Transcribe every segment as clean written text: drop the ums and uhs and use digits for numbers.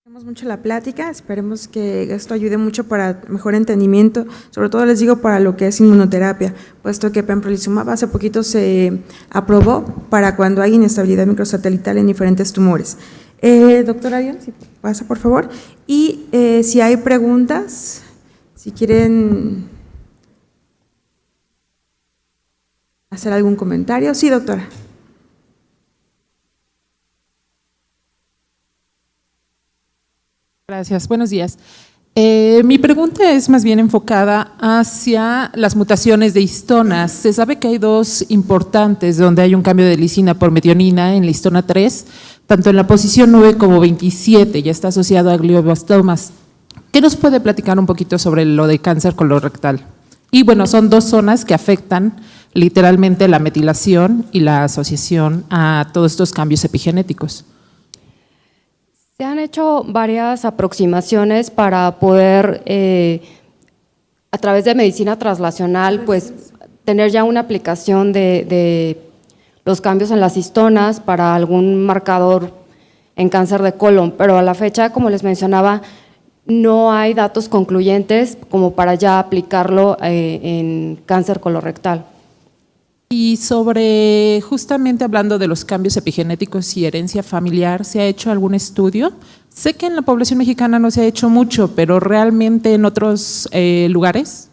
Agradecemos mucho la plática, esperemos que esto ayude mucho para mejor entendimiento, sobre todo les digo para lo que es inmunoterapia, puesto que pembrolizumab hace poquito se aprobó para cuando hay inestabilidad microsatelital en diferentes tumores. Doctora Arión, si pasa por favor, y si hay preguntas, si quieren hacer algún comentario. Sí, doctora. Gracias, buenos días. Mi pregunta es más bien enfocada hacia las mutaciones de histonas. Se sabe que hay dos importantes donde hay un cambio de lisina por metionina en la histona 3, tanto en la posición 9 como 27, ya está asociado a glioblastomas. ¿Qué nos puede platicar un poquito sobre lo de cáncer colorectal? Y bueno, son dos zonas que afectan literalmente la metilación y la asociación a todos estos cambios epigenéticos. Se han hecho varias aproximaciones para poder, a través de medicina translacional, pues tener ya una aplicación de los cambios en las histonas para algún marcador en cáncer de colon, pero a la fecha, como les mencionaba, no hay datos concluyentes como para ya aplicarlo en cáncer colorectal. Y sobre, justamente hablando de los cambios epigenéticos y herencia familiar, ¿se ha hecho algún estudio? Sé que en la población mexicana no se ha hecho mucho, pero ¿realmente en otros lugares?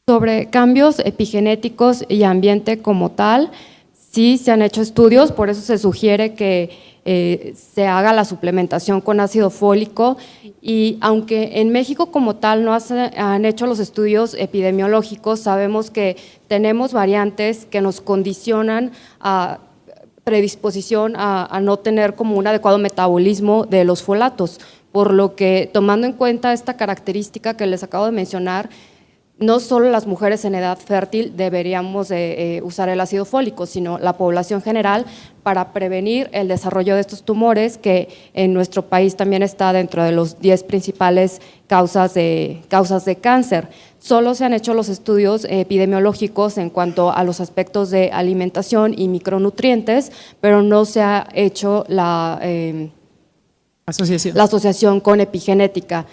Sobre cambios epigenéticos y ambiente como tal, sí se han hecho estudios, por eso se sugiere que se haga la suplementación con ácido fólico, y aunque en México como tal no han hecho los estudios epidemiológicos, sabemos que tenemos variantes que nos condicionan a predisposición a no tener como un adecuado metabolismo de los folatos, por lo que tomando en cuenta esta característica que les acabo de mencionar, no solo las mujeres en edad fértil deberíamos usar el ácido fólico, sino la población general para prevenir el desarrollo de estos tumores, que en nuestro país también está dentro de los 10 principales causas de cáncer. Solo se han hecho los estudios epidemiológicos en cuanto a los aspectos de alimentación y micronutrientes, pero no se ha hecho la asociación con epigenética.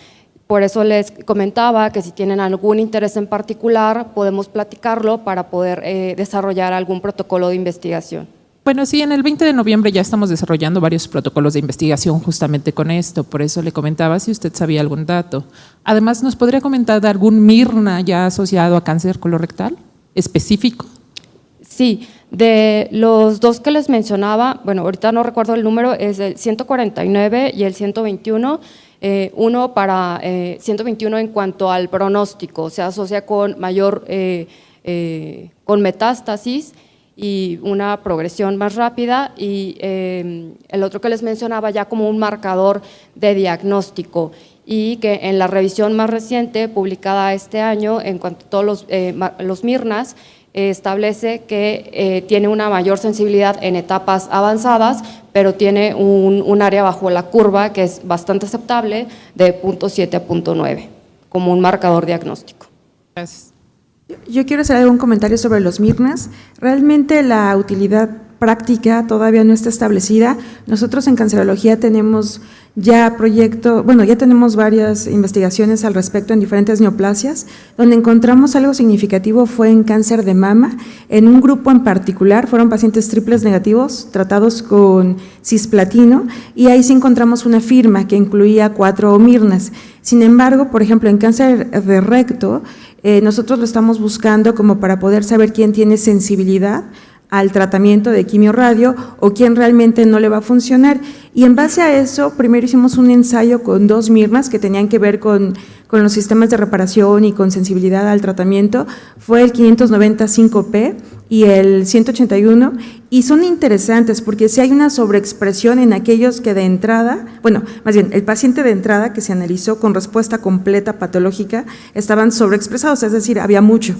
Por eso les comentaba que si tienen algún interés en particular, podemos platicarlo para poder desarrollar algún protocolo de investigación. Bueno, sí, en el 20 de noviembre ya estamos desarrollando varios protocolos de investigación justamente con esto, por eso le comentaba si usted sabía algún dato. Además, ¿nos podría comentar de algún Mirna ya asociado a cáncer colorectal específico? Sí, de los dos que les mencionaba, bueno, ahorita no recuerdo el número, es el 149 y el 121. Uno para 121 en cuanto al pronóstico, se asocia con mayor, con metástasis y una progresión más rápida, y el otro que les mencionaba ya como un marcador de diagnóstico, y que en la revisión más reciente publicada este año en cuanto a todos los Mirnas, establece que tiene una mayor sensibilidad en etapas avanzadas, pero tiene un área bajo la curva que es bastante aceptable de 0.7 a 0.9 como un marcador diagnóstico. Gracias. Yo quiero hacer algún comentario sobre los Mirnas. Realmente la utilidad práctica todavía no está establecida. Nosotros en cancerología tenemos ya ya tenemos varias investigaciones al respecto en diferentes neoplasias. Donde encontramos algo significativo fue en cáncer de mama. En un grupo en particular fueron pacientes triples negativos tratados con cisplatino, y ahí sí encontramos una firma que incluía 4 Mirnas. Sin embargo, por ejemplo, en cáncer de recto, nosotros lo estamos buscando como para poder saber quién tiene sensibilidad al tratamiento de quimio-radio o quién realmente no le va a funcionar. Y en base a eso, primero hicimos un ensayo con 2 Mirnas que tenían que ver con los sistemas de reparación y con sensibilidad al tratamiento. Fue el 595P y el 181, y son interesantes porque si hay una sobreexpresión en aquellos que de entrada, bueno, más bien el paciente de entrada que se analizó con respuesta completa patológica estaban sobreexpresados, es decir, había mucho.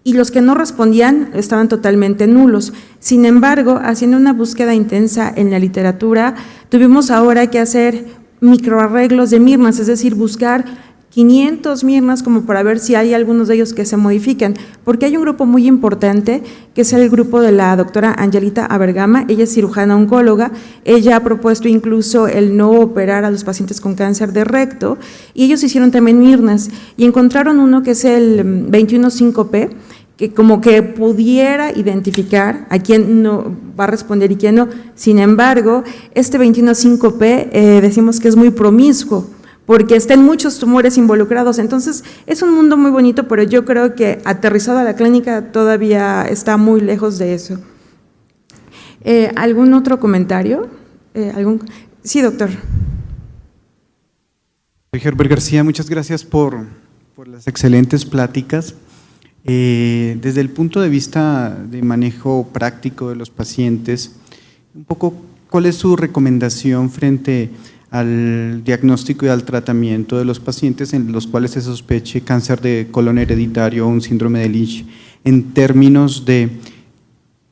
Y los que no respondían estaban totalmente nulos. Sin embargo, haciendo una búsqueda intensa en la literatura, tuvimos ahora que hacer microarreglos de Mirnas, es decir, buscar 500 Mirnas como para ver si hay algunos de ellos que se modifican, porque hay un grupo muy importante que es el grupo de la doctora Angelita Abergama. Ella es cirujana oncóloga, ella ha propuesto incluso el no operar a los pacientes con cáncer de recto, y ellos hicieron también Mirnas y encontraron uno que es el 215P, que como que pudiera identificar a quién no va a responder y quién no. Sin embargo, este 215P decimos que es muy promiscuo, porque está en muchos tumores involucrados. Entonces, es un mundo muy bonito, pero yo creo que aterrizado a la clínica todavía está muy lejos de eso. ¿Algún otro comentario? Sí, doctor. Soy Herbert García, muchas gracias por las excelentes pláticas. Desde el punto de vista de manejo práctico de los pacientes, un poco, ¿cuál es su recomendación frente al diagnóstico y al tratamiento de los pacientes en los cuales se sospeche cáncer de colon hereditario o un síndrome de Lynch, en términos de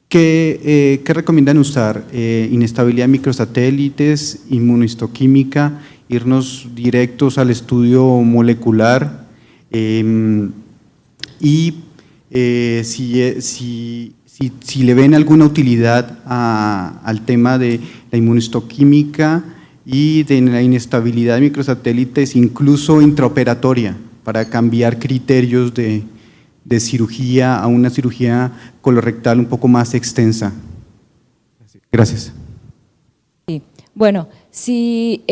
qué recomiendan usar? Inestabilidad de microsatélites, inmunohistoquímica, irnos directos al estudio molecular, y si le ven alguna utilidad al tema de la inmunohistoquímica y de la inestabilidad de microsatélites, incluso intraoperatoria, para cambiar criterios de cirugía a una cirugía colorectal un poco más extensa. Gracias. Sí. Bueno, si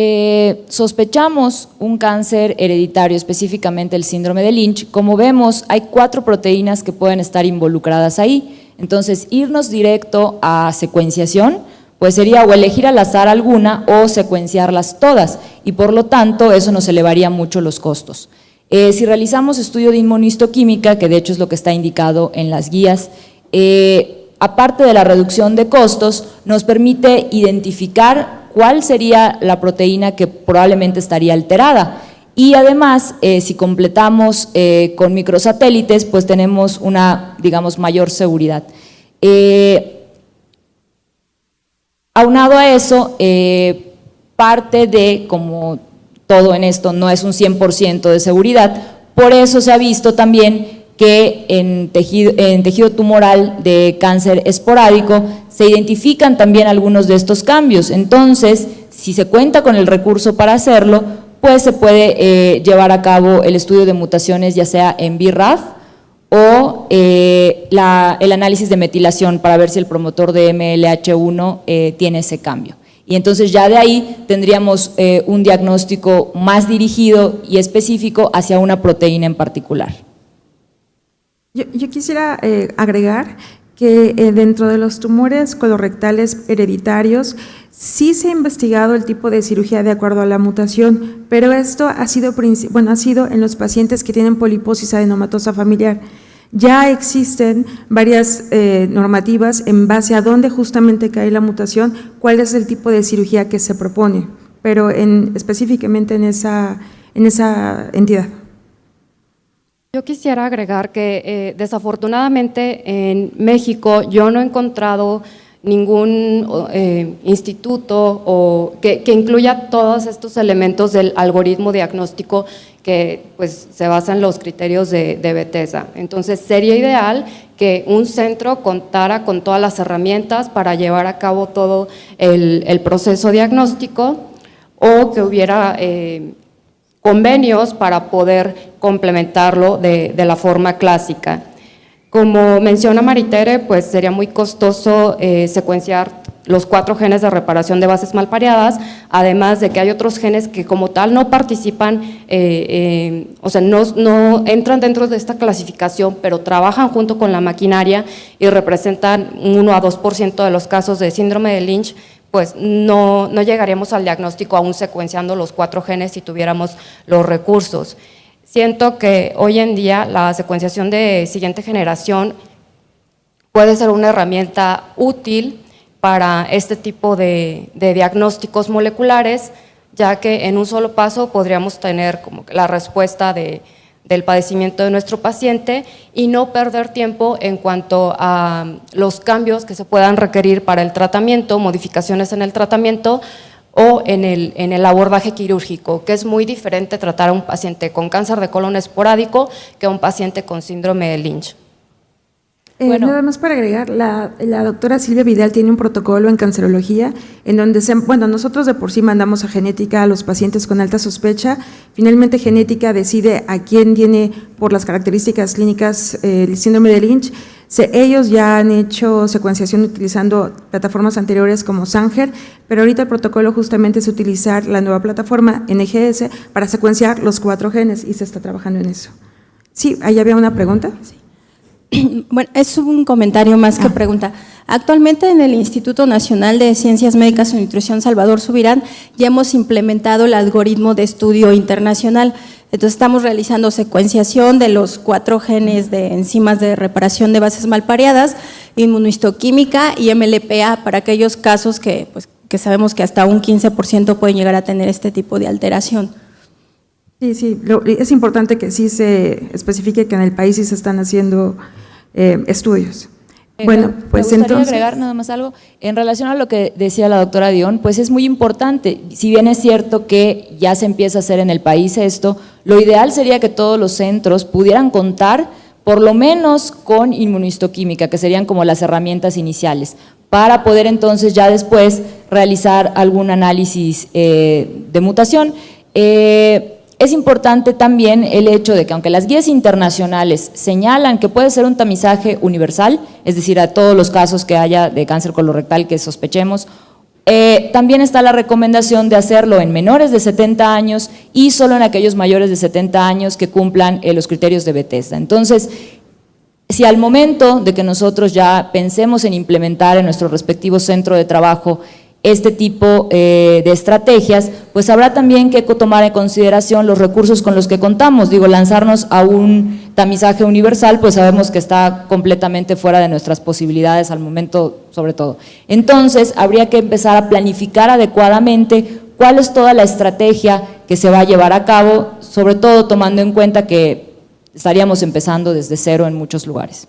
sospechamos un cáncer hereditario, específicamente el síndrome de Lynch, como vemos, hay 4 proteínas que pueden estar involucradas ahí. Entonces, irnos directo a secuenciación, pues sería o elegir al azar alguna o secuenciarlas todas, y por lo tanto eso nos elevaría mucho los costos. Si realizamos estudio de inmunohistoquímica, que de hecho es lo que está indicado en las guías, aparte de la reducción de costos, nos permite identificar cuál sería la proteína que probablemente estaría alterada. Y además, si completamos con microsatélites, pues tenemos una, digamos, mayor seguridad. Aunado a eso, parte de, como todo en esto no es un 100% de seguridad, por eso se ha visto también que en tejido tumoral de cáncer esporádico se identifican también algunos de estos cambios. Entonces, si se cuenta con el recurso para hacerlo, pues se puede llevar a cabo el estudio de mutaciones, ya sea en BRAF o el análisis de metilación para ver si el promotor de MLH1 tiene ese cambio. Y entonces ya de ahí tendríamos un diagnóstico más dirigido y específico hacia una proteína en particular. Yo quisiera agregar que dentro de los tumores colorectales hereditarios sí se ha investigado el tipo de cirugía de acuerdo a la mutación, pero esto ha sido en los pacientes que tienen poliposis adenomatosa familiar. Ya existen varias normativas en base a dónde justamente cae la mutación, cuál es el tipo de cirugía que se propone, pero específicamente en esa entidad. Yo quisiera agregar que desafortunadamente en México yo no he encontrado ningún instituto que incluya todos estos elementos del algoritmo diagnóstico que pues, se basa en los criterios de Bethesda. Entonces sería ideal que un centro contara con todas las herramientas para llevar a cabo todo el proceso diagnóstico, o que hubiera convenios para poder complementarlo de la forma clásica. Como menciona Maritere, pues sería muy costoso secuenciar los 4 genes de reparación de bases mal pareadas, además de que hay otros genes que como tal no participan, o sea, no entran dentro de esta clasificación, pero trabajan junto con la maquinaria y representan 1 a 2% de los casos de síndrome de Lynch. Pues no llegaríamos al diagnóstico aún secuenciando los 4 genes si tuviéramos los recursos. Siento que hoy en día la secuenciación de siguiente generación puede ser una herramienta útil para este tipo de diagnósticos moleculares, ya que en un solo paso podríamos tener como la respuesta del padecimiento de nuestro paciente y no perder tiempo en cuanto a los cambios que se puedan requerir para el tratamiento, modificaciones en el tratamiento o en el abordaje quirúrgico, que es muy diferente tratar a un paciente con cáncer de colon esporádico que a un paciente con síndrome de Lynch. Bueno. Nada más para agregar, la doctora Silvia Vidal tiene un protocolo en cancerología en donde, nosotros de por sí mandamos a genética a los pacientes con alta sospecha, finalmente genética decide a quién tiene por las características clínicas el síndrome de Lynch. Ellos ya han hecho secuenciación utilizando plataformas anteriores como Sanger, pero ahorita el protocolo justamente es utilizar la nueva plataforma NGS para secuenciar los 4 genes y se está trabajando en eso. Sí, ahí había una pregunta. Sí. Bueno, es un comentario más que pregunta. Actualmente en el Instituto Nacional de Ciencias Médicas y Nutrición Salvador Subirán ya hemos implementado el algoritmo de estudio internacional. Entonces estamos realizando secuenciación de los 4 genes de enzimas de reparación de bases malpareadas, inmunohistoquímica y MLPA para aquellos casos que sabemos que hasta un 15% pueden llegar a tener este tipo de alteración. Sí, es importante que sí se especifique que en el país sí se están haciendo estudios. Bueno, pues me gustaría entonces… agregar nada más algo. En relación a lo que decía la doctora Dion, pues es muy importante, si bien es cierto que ya se empieza a hacer en el país esto, lo ideal sería que todos los centros pudieran contar por lo menos con inmunohistoquímica, que serían como las herramientas iniciales, para poder entonces ya después realizar algún análisis de mutación. Es importante también el hecho de que aunque las guías internacionales señalan que puede ser un tamizaje universal, es decir, a todos los casos que haya de cáncer colorectal que sospechemos, también está la recomendación de hacerlo en menores de 70 años y solo en aquellos mayores de 70 años que cumplan los criterios de Bethesda. Entonces, si al momento de que nosotros ya pensemos en implementar en nuestro respectivo centro de trabajo este tipo de estrategias, pues habrá también que tomar en consideración los recursos con los que contamos. Digo, lanzarnos a un tamizaje universal, pues sabemos que está completamente fuera de nuestras posibilidades al momento, sobre todo. Entonces, habría que empezar a planificar adecuadamente cuál es toda la estrategia que se va a llevar a cabo, sobre todo tomando en cuenta que estaríamos empezando desde cero en muchos lugares.